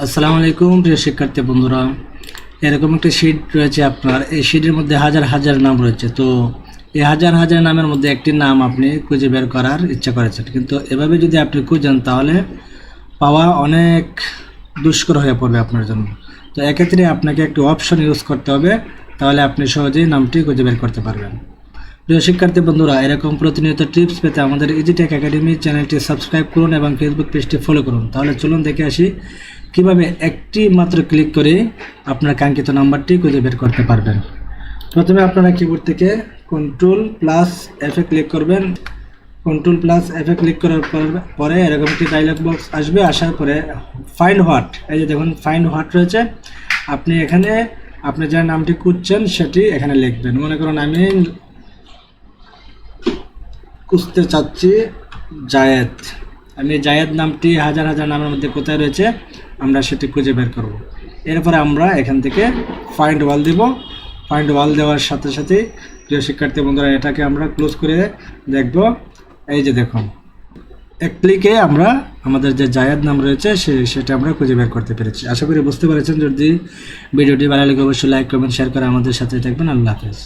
আসসালামু আলাইকুম প্রিয় শিক্ষার্থী বন্ধুরা, এরকম একটা শীট রয়েছে আপনার। এই শীটের মধ্যে হাজার হাজার নাম রয়েছে। তো এই হাজার হাজার নামের মধ্যে একটি নাম আপনি খুঁজে বের করার ইচ্ছা করেছেন, কিন্তু এভাবে যদি আপনি খুঁজেন তাহলে পাওয়া অনেক দুষ্কর হয়ে পড়বে আপনার জন্য। তো এক্ষেত্রে আপনাকে একটি অপশন ইউজ করতে হবে, তাহলে আপনি সহজেই নামটি খুঁজে বের করতে পারবেন। প্রিয় শিক্ষার্থী বন্ধুরা, এরকম প্রতিনিয়ত টিপস পেতে আমাদের ইজিটেক একাডেমি চ্যানেলটি সাবস্ক্রাইব করুন এবং ফেসবুক পেজটি ফলো করুন। তাহলে চলুন দেখে আসি কিভাবে একটি মাত্র ক্লিক করে আপনার কাঙ্ক্ষিত নাম্বারটি খুঁজে বের করতে পারবেন। প্রথমে আপনারা কিবোর্ড থেকে Ctrl+F ক্লিক করবেন। Ctrl+F ক্লিক করার পরে এরকম একটি ডায়লগ বক্স আসবে। আসার পরে ফাইন্ড হোয়াট, এই যে দেখুন ফাইন্ড হোয়াট রয়েছে। আপনি এখানে আপনি যে নামটি খুঁজছেন সেটি এখানে লিখবেন। মনে করুন আমি খুঁজতে চাচ্ছি জায়েদ। আমি জায়েদ নামটি হাজার হাজার নামের মধ্যে কোথায় রয়েছে আমরা সেটি খুঁজে বের করব। এরপরে আমরা এখান থেকে ফাইন্ড ওয়াল দিব। ফাইন্ড ওয়াল দেওয়ার সাথে সাথে প্রিয় শিক্ষার্থী বন্ধুরা, এটাকে আমরা ক্লোজ করে দেখব। এই যে দেখুন, এক ক্লিকে আমরা আমাদের যে জায়েদ নাম রয়েছে সেটা আমরা খুঁজে বের করতে পেরেছি। আশা করি বুঝতে পেরেছেন। যদি ভিডিওটি ভালো লাগে অবশ্যই লাইক কমেন্ট শেয়ার করে আমাদের সাথে থাকবেন। আল্লাহ হাফেজ।